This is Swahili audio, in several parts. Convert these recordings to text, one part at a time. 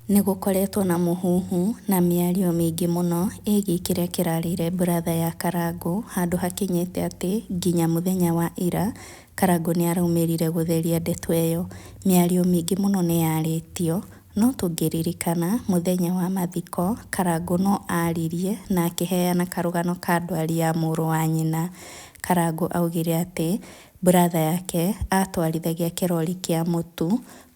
Nĩgũkoretwo na mũhuhu na mĩario mĩingĩ mũno ĩgiĩ kĩrĩa kĩrarĩire bratha ya Karangũ, handũ hakinyĩte atĩ nginya mũthenya wa ira Karangũ nĩaraumĩrire gũtheria ndeto ĩyo. Mĩario mĩingĩ mũno nĩyarĩtio, no tũngĩririkana mũthenya wa mathiko Karangũ no aririe na akĩheana karũgano ka ndwari ya mũrũ wa nyina. Karangũ augire atĩ bratha yake atwarithagia kĩrori kĩa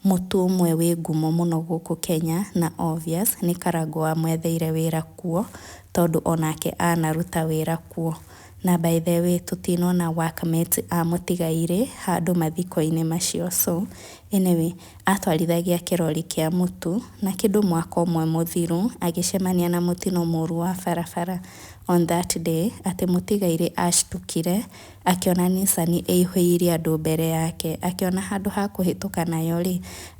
mũtu ũmwe wĩ ngumo mũno gũkũ Kenya, na obvious nĩ Karangũ wamwetheire wĩra kuo tondũ onake anaruta wĩra kuo. Na by the way tũtinona workmates amũtigaire handũ mathiko-inĩ macio. So anyway, atwarithagia kĩrori kĩa mũtu na kĩndũ mwaka ũmwe mũthiru agĩcemania na mũtino mũru wa barabara. On that day atĩ mũtigaire ashtukire akĩona Nissan ĩihũire andũ mbere yake, akĩona handũ ha kũhĩtũka nayo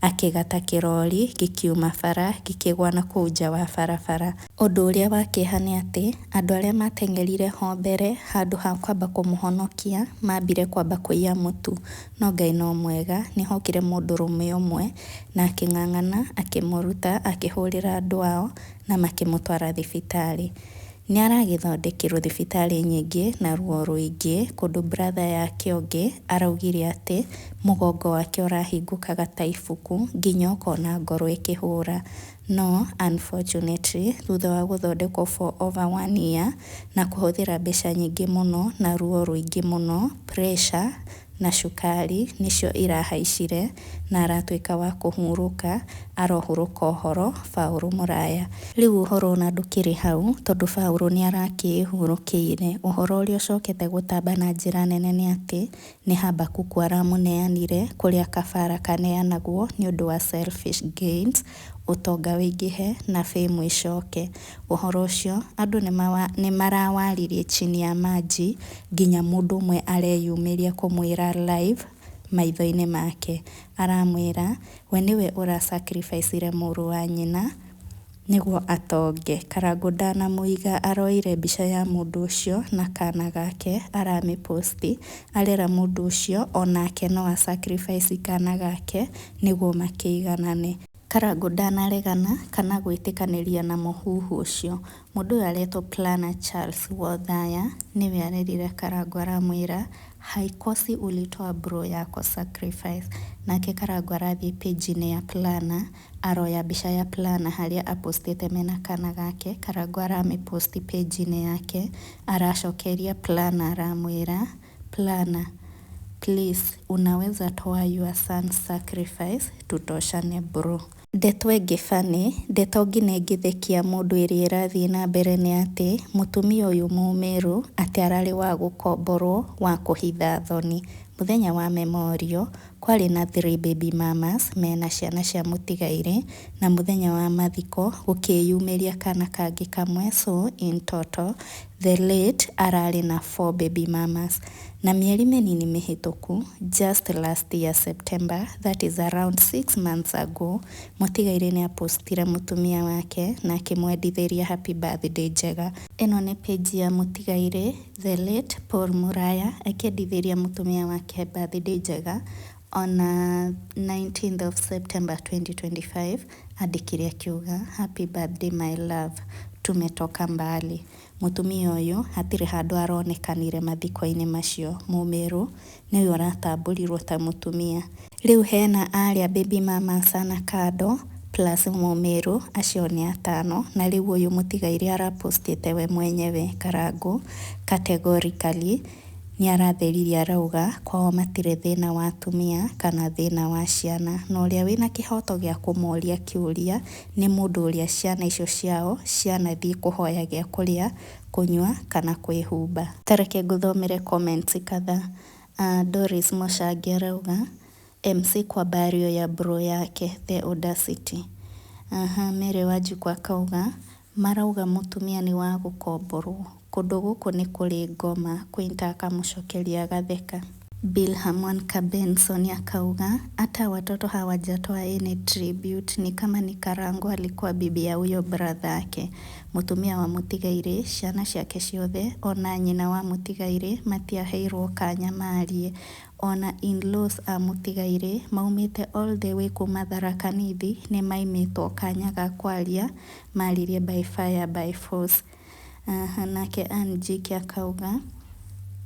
akĩgata kĩrori gĩkiuma bara gĩkĩgwa na kũu nja wa barabara. Ũndũ ũrĩa wa kĩeha nĩ atĩ andũ arĩa matengerire ho mbere handũ ha kwamba kũmũhonokia mambire kwamba kũiya mũtu, no Ngai no mwega nĩhokire mũndũrũme ũmwe na akĩng'ang'ana akĩmũruta akĩhũrĩra andũ ao na makĩmũtwara thibitarĩ. Nĩaragĩthondekerwo thibitarĩ nyingĩ na ruo rũingĩ, kũndũ bratha yake ũngĩ araugire atĩ mũgongo wake ũrahingũkaga ta ibuku nginya ũkona ngoro ĩkĩhũra. No unfortunately thutha wa gũthondekwo for over 1 year na kũhũthĩra mbeca nyingĩ mũno na ruo rũingĩ mũno, pressure na cukari nĩcio irahaicire na aratuĩka wa kũhurũka, arohurũka ũhoro Paul Mũraya. Rĩu ũhoro ona ndũkĩrĩ hau tondũ Paul nĩarakĩhurũkĩire. Ũhoro ũrĩa ũcokete gũtamba na njĩra nene nĩ atĩ nĩ Habakuku aramũneanire kũrĩa kabara kaneanagwo nĩũndũ wa selfish gains, ũtonga wĩingĩhe na fame ĩcoke. Ũhoro ũcio andũ nĩmarawaririe chini ya maji nginya mũndũ ũmwe areyumĩria kũmwĩra live maitho-inĩ make. Aramwĩra we nĩwe ũrasacrificeire mũrũ wa nyina nĩguo atonge. Karangũ ndanamũiga, aroire mbica ya mũndũ ũcio na kana gake aramĩposti, arera mũndũ ũcio onake no asacrifice kana gake nĩguo makĩiganane. Karangũ ndanaregana kana gwĩtĩkanĩria na mũhuhu ũcio. Mũndũ ũyũ aretwo Planner Charles Wothaya nĩwe arerire Karangũ, aramwĩra haikosi ulitoa bro yako sacrifice. Nake Karangũ arathiĩ page-inĩ ya Planner, aroya mbica ya Planner harĩa apostĩte mena kana gake. Karangũ aramĩposti page-inĩ yake, aracokeria Planner aramwĩra Planner, please unaweza toa your son sacrifice tutoshane bro. Ndeto ĩngĩ funny, ndeto nginya ĩngĩthekia mũndũ ĩrĩa ĩrathiĩ na mbere nĩ atĩ mũtumia ũyũ mũmĩrũ atĩ ararĩ wa gũkomborwo wa kũhitha thoni. Mũthenya wa memorial kwarĩ na 3 baby mamas mena ciana cia mũtigaire, na mũthenya wa mathiko gũkĩyumĩria kana kangĩ kamwe. So in total the late ararĩ na 4 baby mamas. Na mĩeri mĩnini mĩhĩtũku, just last year September, that is around 6 months ago, mũtigaire nĩapostire mũtumia wake na akĩmwendithĩria happy birthday njega. Ĩno nĩ page ya mũtigaire the late Paul Mũraya akĩendithĩria mũtumia wake birthday njega on 19th of September 2025, andĩkire akiuga happy birthday my love, tumetoka mbali. Mũtumia ũyũ hatirĩ handũ aronekanire mathiko-inĩ macio. Mũmĩrũ nĩwe ũratambũrirwo ta mũtumia. Rĩu hena arĩa baby mamas ana kando plus mũmĩrũ, acio nĩ 5, na rĩu ũyũ mũtigaire arapostĩte we mwenyewe Karangũ categorically nĩaratheririe, arauga kwao matirĩ thĩna wa atumia kana thĩna wa ciana, na ũrĩa wĩna kĩhoto gĩa kũmoria kĩũria nĩ mũndũ ũrĩa ciana icio ciao cianathiĩ kũhoya gĩa kũrĩa, kũnyua kana kwĩhumba. Tareke ngũthomere comments kadhaa. Doris Mochangi arauga MC kwa bario ya bro yake the audacity. Mary Wanjiku akauga marauga mũtumia nĩ wa gũkomborwo, kũndũ gũkũ nĩ kũrĩ ngoma. Quinta akamũcokeria agatheka. Bilhamon Benson akauga hata watoto hawajatoa any tribute, ni kama ni Karango alikuwa bibi ya huyo brother yake. Mutumia wa Mutigaire, ciana ciake ciothe ona nyina wa Mutigaire matiaheirwo kanya marie. Ona in-laws a Mutigaire maumite all the way kuma Tharaka Nithi ni maimitwo kanya ga kwaria, maririe by fire by force. Nake Anjiki akauga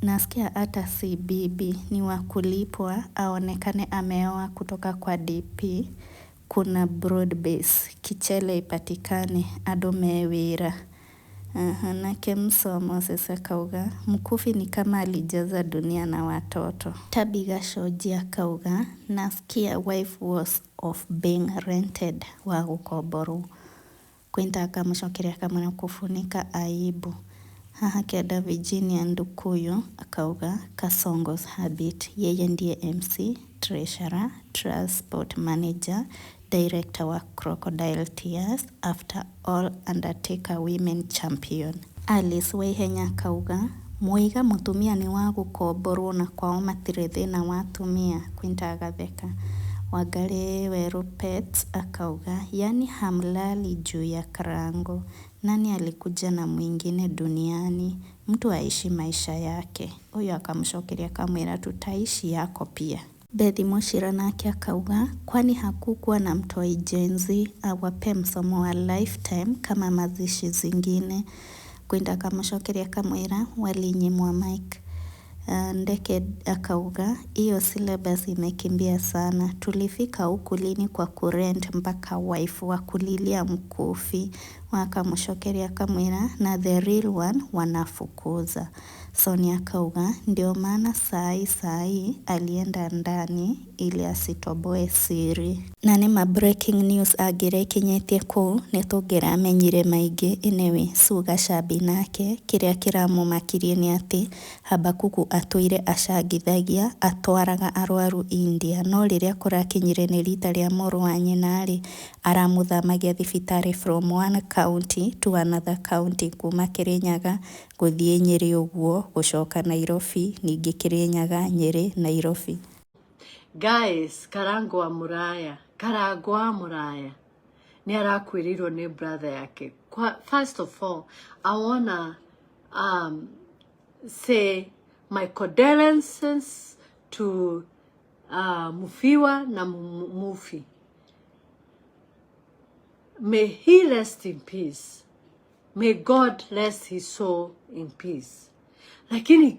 nasikia hata si bibi ni wa kulipwa aonekane ameoa kutoka kwa DP. Kuna broad base kichele ipatikane ado mewira. Nake Msomo sasa kauga mkufi ni kama alijaza dunia na watoto. Tabiga Shoji akauga nasikia wife was of being rented wa gukoboru. Kwinta akamushokeria kama kufunika aibu. Haha keda Virginia Ndukuyo akauga Kasongo's habit. Yeye ndiye MC, treasurer, transport manager, director wa Crocodile Tears, after all undertaker women champion. Alice Waihenya akauga muiga mutumia ni wa gukomborwo na kwao matire thina watumia. Kwinta agatheka. Wangari Weru Pets akauga yani hamlali juu ya Karango. Nani alikuja na mwingine duniani? Mtu aishi maisha yake. Huyo akamshokeria kamwira tutaishi yako pia. Bethi Muchira nake akauga kwani hakukuwa na mtoi jenzi awape msomo wa lifetime kama mazishi zingine. Kwinda akamshokeria kamwira walinyimwa mic. Ndeke akauga iyo syllabus imekimbia sana. Tulifika huku lini kwa kurent mpaka wife wa kulilia mkufi. Wakamshokeria kamwira na the real one wanafukuza. Sonia akauga ndio maana sai alienda ndani ili asitoboe siri. Na nĩ breaking news agirekinyetie kuu nĩtũngĩramenyire maingĩ. Anyway, Suga Shabi nake kĩrĩa kĩramũmakirie nĩ atĩ Habakuku atũire acangithagia atwaraga arwaru India, no rĩrĩa kũrakinyire nĩ rita rĩa mũrũ wa nyina rĩ aramũthamagia thibitarĩ from one county to another county, kuma Kirinyaga gũthiĩ Nyeri ũguo gũcoka Nairobi, ningĩ Kirinyaga, Nyeri, Nairobi. Guys, Karango wa Muraya ni arakwĩrĩirwo ni brother yake. First of all, I wanna say my condolences to Mufiwa na Mufi. May he rest in peace. May God rest his soul in peace. Lakini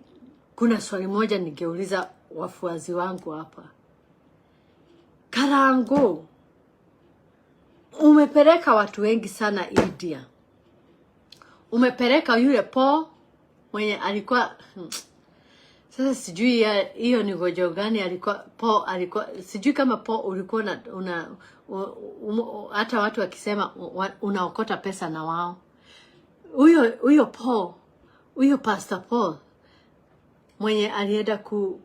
kuna swali moja ningeuliza wafuazi wangu hapa. Karango, umepeleka watu wengi sana India. Umepeleka yule Paul mwenye alikuwa sasa sijui hiyo ni gojo gani alikuwa sijui kama Paul ulikuwa hata watu wakisema unaokota pesa na wao. Huyo Paul, huyo Pastor Paul mwenye alienda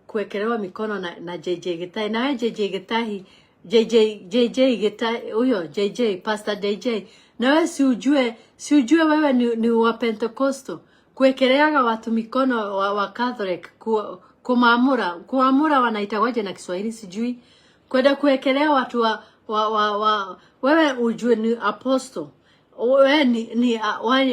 kuwekelewa mikono na JJ Gitahi. Na wewe JJ Gitahi, JJ Gitahi, huyo JJ Pastor JJ, na wewe si ujue wewe ni wa Pentecostal kuwekeleaga watu mikono wa Catholic kuamura wanaitawaje na Kiswahili sijui, kwenda kuwekelea watu wewe ujue ni apostle. Wewe ni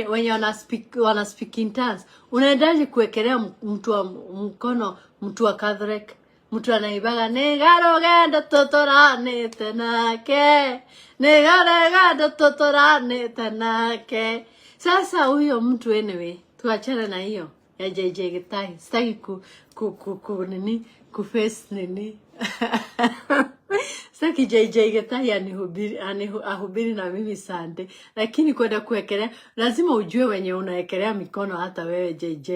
wenye wana speak in tongues. Unaendaje kuwekelea mtu wa mkono mtu wa Catholic, mtu anaibaga negarogenda totorane tenake, negarogenda totorane tenake. Sasa huyo mtu anyway, tuachane na hiyo ya JJ Gitahi. Sitaki kuface nini. Saki JJ Gitahi ahubiri na mimi Sunday. Lakini kwenda kuwekelea, lazima ujue wenye unawekelea mikono hata wewe JJ.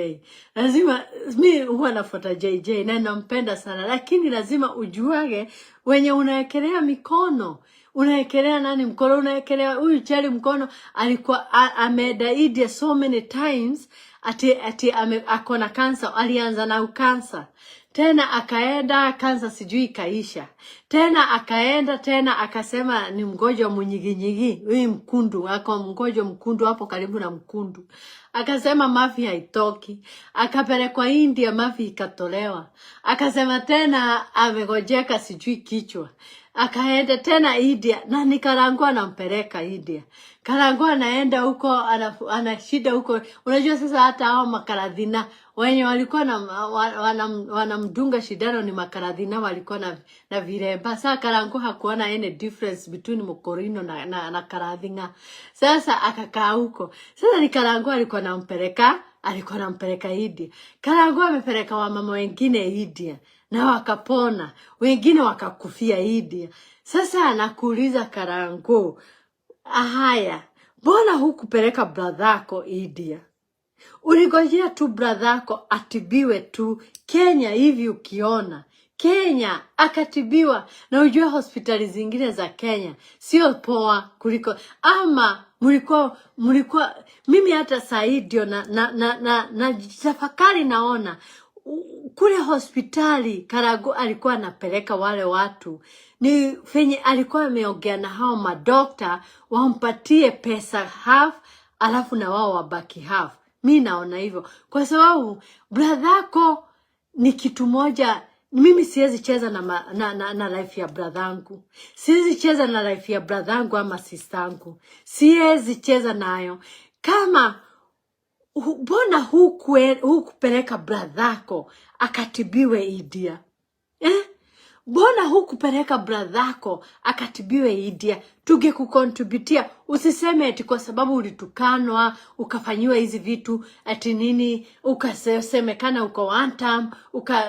Lazima, mimi huwa nafuata JJ na nampenda sana. Lakini lazima ujuage wenye unawekelea mikono. Unawekelea nani mkono? Unawekelea huyu chali mkono alikuwa ameenda India so many times ati akona cancer. Alianza na cancer tena akaenda kansa sijui kaisha, tena akaenda tena akasema ni mgonjwa mnyiginyigi, huyu mkundu, ako mgonjwa mkundu hapo karibu na mkundu, akasema mafi haitoki, akapelekwa India mafi ikatolewa, akasema tena amegojeka sijui kichwa, akaenda tena India na ni Karangũ anampeleka India. Karangũ anaenda huko ana shida huko. Unajua sasa hata hao makaradhina wenye walikuwa na wanamdunga shidano ni makaradhina walikuwa na viremba. Sasa Karangũ hakuona any difference between Mukorino na karadhina. Sasa akakaa huko. Sasa ni Karangũ alikuwa anampeleka India. Karangũ amepeleka wamama wengine India na wakapona, wengine wakakufia India. Sasa anakuuliza Karangũ, haya, mbona hukupeleka bradhako India? Uligojea tu bradhako atibiwe tu Kenya hivi ukiona. Kenya akatibiwa, na ujue hospitali zingine za Kenya sio poa kuliko, ama mulikuwa mimi hata saidio na tafakari naona kule hospitali Karangũ alikuwa anapeleka wale watu ni fenye alikuwa ameongea na hao madokta wampatie pesa half alafu na wao wabaki half. Mimi naona hivyo kwa sababu bradhako ni kitu moja. Mimi siwezi cheza na life ya bradhangu, siwezi cheza na life ya bradhangu ama sistangu, siwezi cheza nayo. Kama mbona hukupeleka bradhako akatibiwe India? Mbona hukupeleka bradhako akatibiwe India? Tungekukontributia. Usiseme eti kwa sababu ulitukanwa ukafanyiwa hizi vitu ati nini, ukasemekana uko one time,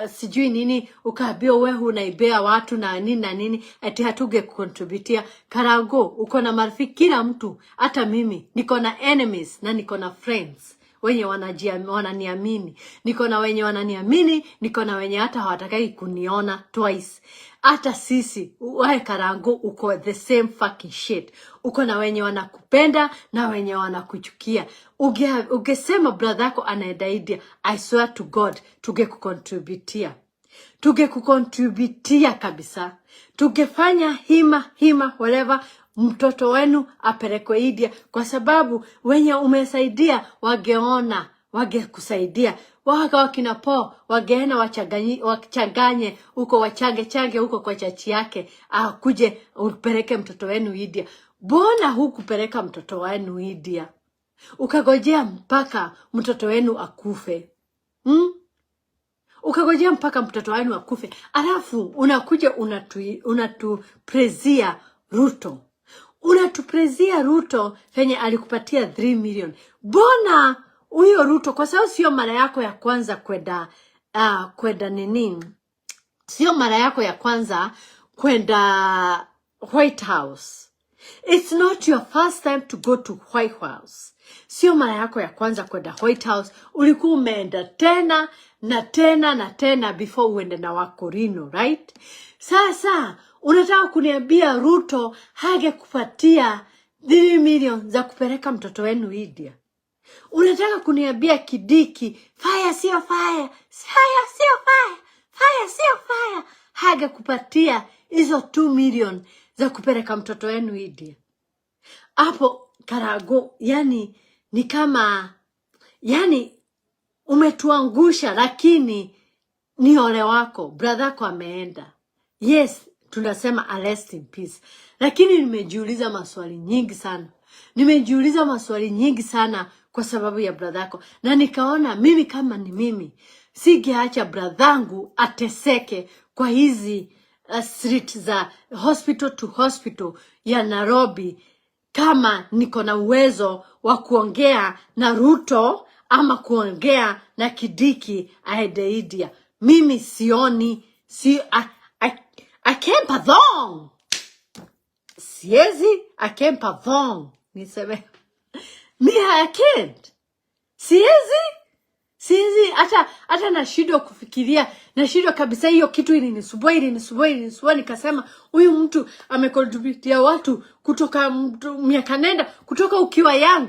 sijui nini, ukaambiwa wewe unaibea watu na nini ati hatungekukontributia. Karangũ uko na marafiki kila mtu, hata mimi niko na enemies na niko na friends wenye wananiamini. Niko na wenye wananiamini, niko na wenye hata hawatakai kuniona twice. Hata sisi, wewe Karangũ uko the same fucking shit. Uko na wenye wanakupenda na wenye wanakuchukia. Ungesema bradhako anaenda India, I swear to God, tungekukontributia. Tungekukontributia kabisa. Tungefanya hima whatever, mtoto wenu apelekwe India, kwa sababu wenye umesaidia wageona, wagekusaidia. Wakina Po wageena wachanganye huko, wachange huko kwa chachi yake, kuje upeleke mtoto wenu India. Mbona hukupeleka mtoto wenu India? Ukagojea mpaka mtoto wenu akufe. Ukagojea mpaka mtoto wenu akufe. Alafu unakuja unatuprezia Ruto. Unatuprezia Ruto fenye alikupatia 3 million. Mbona huyo Ruto, kwa sababu sio mara yako ya kwanza kwenda nini? Sio mara yako ya kwanza kwenda White House. It's not your first time to go to White House. Sio mara yako ya kwanza kwenda White House. Ulikuwa umeenda tena na tena before uende na Wakorino, right? Sasa unataka kuniambia Ruto hangekupatia 3 million za kupeleka mtoto wenu India? Unataka kuniambia Kidiki fire sio fire, fire sio fire, fire sio fire, hangekupatia hizo 2 million za kupeleka mtoto wenu India? Hapo Karangũ, yani ni kama, yani umetuangusha, lakini ni ole wako, bradhako ameenda. Yes, tunasema rest in peace. Lakini nimejiuliza maswali nyingi sana kwa sababu ya bradhako. Na nikaona mimi kama ni mimi, singeacha bradhangu ateseke kwa hizi street za hospital to hospital ya Nairobi, kama niko na uwezo wa kuongea na Ruto ama kuongea na Kidiki aende India. Mimi sioni, I can't pardon. Siezi, I can't pardon. Niseme, I can't. Siezi, hata nashindwa kufikiria, nashindwa kabisa. Hiyo kitu ilinisumbua, nikasema huyu mtu amekontributia watu kutoka miaka nenda, kutoka ukiwa young.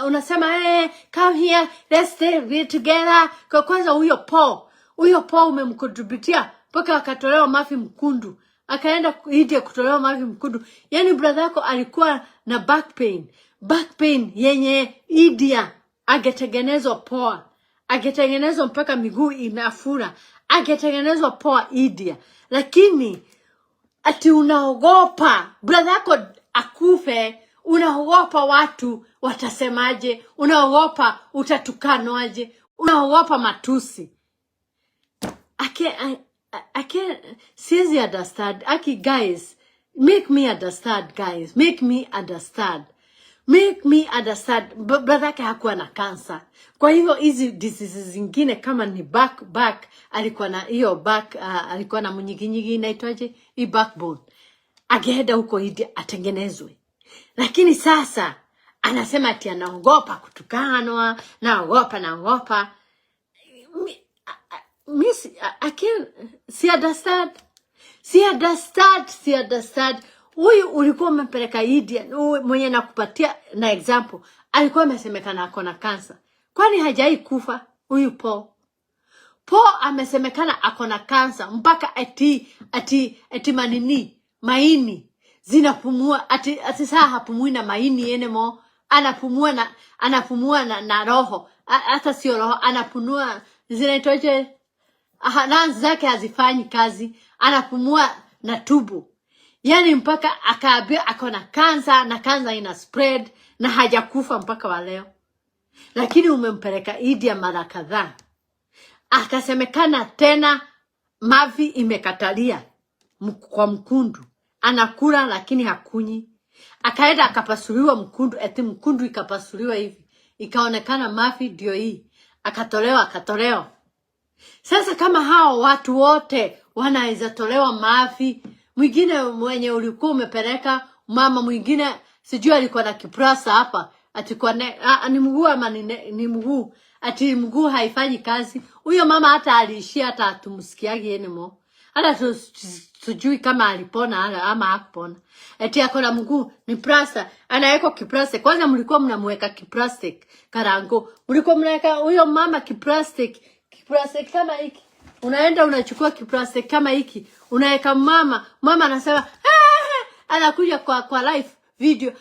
Unasema, come here, let's stay together. Kwa kwanza huyo Po Huyo Paul umemkontributia mpaka akatolewa mafi mkundu. Akaenda India kutolewa mafi mkundu. Yani brother yako alikuwa na back pain. Back pain yenye India angetengenezwa poa. Angetengenezwa mpaka miguu inafura. Angetengenezwa poa India. Lakini ati unaogopa brother yako akufe, unaogopa watu watasemaje, unaogopa utatukanwaje, unaogopa matusi. I can't siezi understand. Guys, make me understand, guys. Make me understand. Make me understand. Brother yake hakuwa na cancer. Kwa hivyo hizi diseases zingine kama ni back alikuwa na hiyo back, alikuwa na munyiginyigi inaitwaje? Hii backbone. Ageenda huko India atengenezwe. Lakini sasa anasema ati anaogopa kutukanwa, naogopa. Miss, I can't see understand. Huyu ulikuwa umempeleka India, mwenye nakupatia na example, alikuwa amesemekana ako na cancer. Kwani hajai kufa huyu Paul? Paul amesemekana ako na cancer mpaka ati maini zinapumua, ati saa hapumui na maini yenemo, anapumua na roho, hata sio roho, anapumua zinaitwaje? Lungs zake hazifanyi kazi, anapumua na tubu. Yani mpaka akaambia ako na cancer, na cancer ina spread, na hajakufa mpaka wa leo. Lakini umempeleka India mara kadhaa. Akasemekana tena mavi imekatalia kwa mkundu. Anakula lakini hakunyi. Akaenda akapasuliwa mkundu, eti mkundu ikapasuliwa hivi. Ikaonekana mavi ndio hii. Akatolewa. Sasa kama hao watu wote wanaweza tolewa mavi, mwingine mwenye ulikuwa umepeleka, mama mwingine sijui alikuwa na kiprasa hapa, ati kwa ni mguu ama ni mguu, ati mguu haifanyi kazi. Huyo mama hata aliishia, hata atumsikiagi yenemo. Hata sijui kama alipona ama hakupona. Eti ako na mguu ni prasa, anaweka kiplastic. Kwanza mlikuwa mnamweka kiplastic Karango. Mlikuwa mnaweka huyo mama kiplastic kama hiki. Unaenda unachukua kiplastic kama hiki, unaweka mama anasema anakuja kwa live video.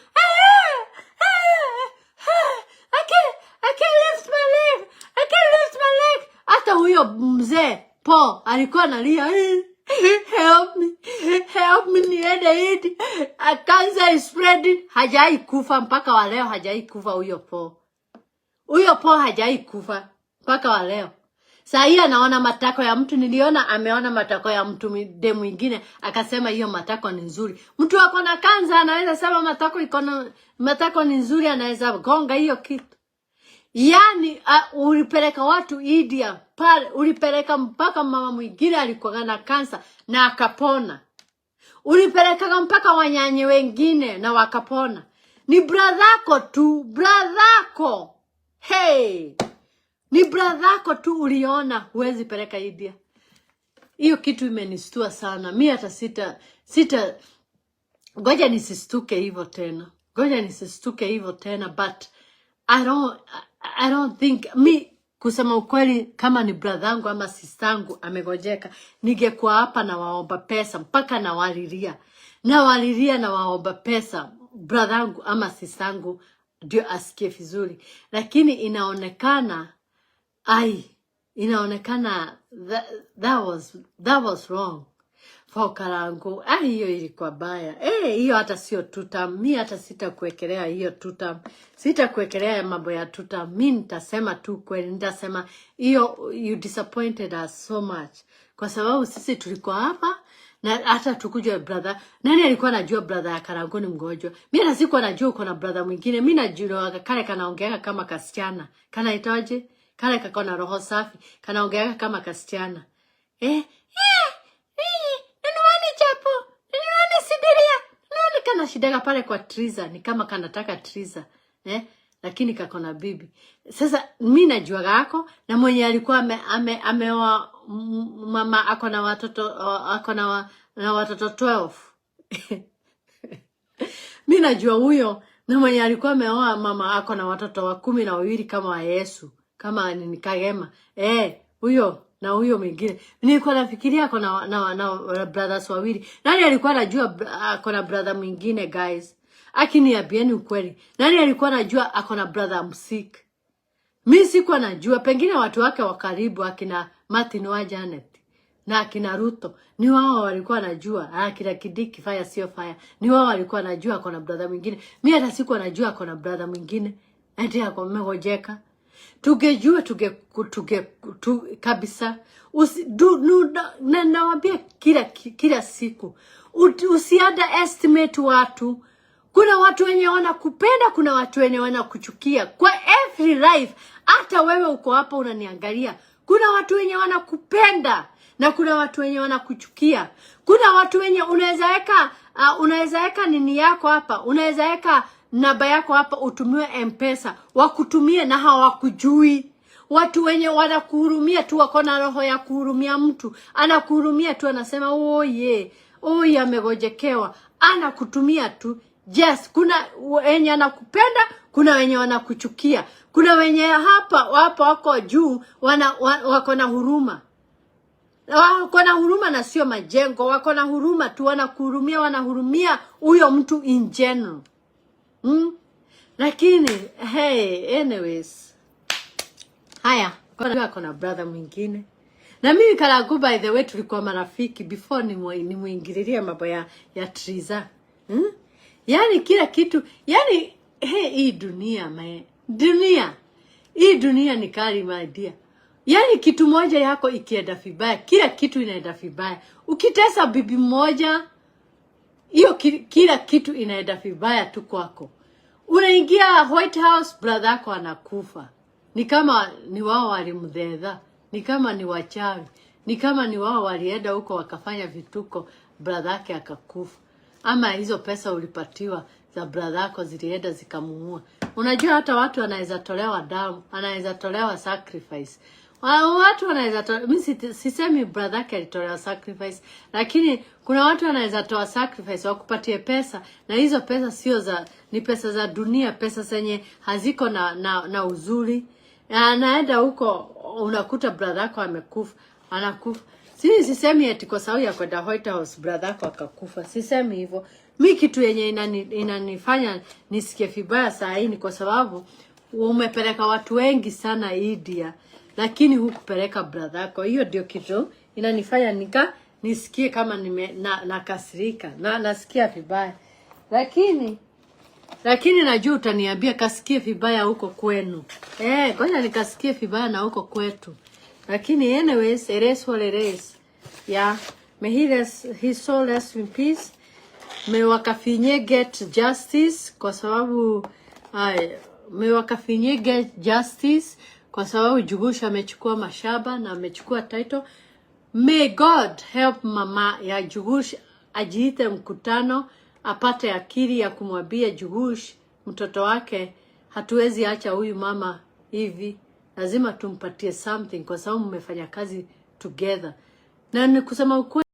I can't lift my leg. Hata huyo mzee Paul alikuwa analia, help me niende India. Cancer is spreading. Hajai kufa mpaka wa leo, hajai kufa huyo Paul. Huyo Paul hajai kufa mpaka wa leo. Saa hii anaona matako ya mtu, niliona ameona matako ya mtu mwingine, akasema hiyo matako ni nzuri. Mtu wako na kanza anaweza sema matako ni nzuri, anaweza gonga hiyo kitu. Yani ulipeleka watu India pale, ulipeleka mpaka mama mwingine alikuwa na kansa na akapona. Ulipeleka mpaka wanyanye wengine na wakapona. Ni bradhako tu, bradhako. Hey! Ni bradhako tu uliona, huwezi peleka India. Hiyo kitu imenistua sana. Mimi hata sita ngoja nisistuke hivyo tena. But I don't think kusema ukweli, kama ni bradhangu ama sistangu amegojeka, ningekuwa hapa na waomba pesa mpaka na walilia na waomba pesa bradhangu ama sistangu ndio asikie vizuri. Lakini inaonekana that was wrong for Karango. Hiyo ilikuwa baya. Hiyo hata sio tutam. Mimi hata sitakuwekelea hiyo tutam. Sitakuwekelea mambo ya tutam. Mimi nitasema tu kweli, nitasema hiyo you disappointed us so much. Kwa sababu sisi tulikuwa hapa na hata tukujua brother. Nani alikuwa anajua brother ya Karango ni mgonjwa? Mimi hata sikuwa najua uko na brother mwingine. Mimi najua kale kanaongea kama kasichana. Kana itaje? Kale kakona roho safi. Kanaongea kama kasichana. Nani chapo? Nani sidiria? Nani kana shida pale kwa Triza? Ni kama kanataka Triza. Lakini kakona bibi. Sasa mimi najua gako, na mwenye alikuwa ameoa mama akona watoto, akona watoto 12. Mimi najua huyo, na mwenye alikuwa ameoa mama akona watoto wa 12 kama wa Yesu, kama ni Kagema. Huyo na huyo mwingine. Nilikuwa nafikiria na brothers wawili. Nani alikuwa anajua akona brother mwingine guys? Akiniambieni ukweli. Nani alikuwa anajua akona brother msik? Mimi sikuwa najua, pengine watu wake wa karibu akina Martin wa Janet na akina Ruto ni wao walikuwa wanajua. Akina Kidiki fire sio fire. Ni wao walikuwa wanajua akona brother mwingine. Mimi hata sikuwa najua akona brother mwingine. Eti akomegojeka. Tungejua kabisa. Nawaambia kila siku. Usiunderestimate watu. Kuna watu wenye wanakupenda, kuna watu wenye wanakuchukia. Kwa every life, hata wewe uko hapa unaniangalia. Kuna watu wenye wanakupenda na kuna watu wenye wanakuchukia. Kuna watu wenye unaweza weka nini yako hapa, unaweza weka namba yako hapa utumiwe M-Pesa, wakutumie na hawakujui. Watu wenye wanakuhurumia tu, wako na roho ya kuhurumia mtu. Anakuhurumia tu, anasema oye amegojekewa. Anakutumia tu. Yes, kuna wenye wanakupenda, kuna wenye wanakuchukia. Kuna wenye hapa wako juu wako na huruma. Wako na huruma na sio majengo, wako na huruma tu, wanakuhurumia, wanahurumia huyo mtu in general. Lakini anyways. Haya, kuna brother mwingine. Na mimi Karagu by the way tulikuwa marafiki before ni muingiliria mambo ya Triza. Yani kila kitu, yani hii dunia hii dunia ni kali my dear. Yani kitu moja yako ikienda vibaya, kila kitu inaenda vibaya. Ukitesa bibi moja, hiyo kila kitu inaenda vibaya tu kwako. Unaingia White House, brother yako anakufa. Ni kama ni wao walimdhedha, ni kama ni wachawi, ni kama ni wao walienda huko wakafanya vituko, brother yake akakufa. Ama hizo pesa ulipatiwa za brother yako zilienda zikamuua. Unajua hata watu wanaweza tolewa damu, anaweza tolewa sacrifice. Watu wanaweza tolewa, mimi sisemi brother yake alitolewa sacrifice, lakini kuna watu wanaweza toa sacrifice wakupatie pesa, na hizo pesa sio ni pesa za dunia, pesa zenye haziko na uzuri. Anaenda huko unakuta brother yako amekufa, anakufa. Sisemi eti kwa sababu ya kwenda White House brother yako akakufa. Sisemi hivyo. Mimi kitu yenye inanifanya nisikie vibaya saa hii ni kwa sababu umepeleka watu wengi sana India, lakini hukupeleka brother yako. Hiyo ndio kitu inanifanya nisikie kama nakasirika, nasikia vibaya. Lakini najua utaniambia kasikie vibaya huko kwenu. Ngoja nikasikie vibaya na huko kwetu. Lakini anyways, it is what it is. Yeah. May his soul rest in peace. May Wakafinye get justice kwa sababu may Wakafinye get justice kwa sababu Jugush amechukua mashamba na amechukua title. May God help mama ya Jugush ajiite mkutano, apate akili ya kumwambia Jugush mtoto wake, hatuwezi acha huyu mama hivi. Lazima tumpatie something kwa sababu mmefanya kazi together. Na ni kusema ukweli.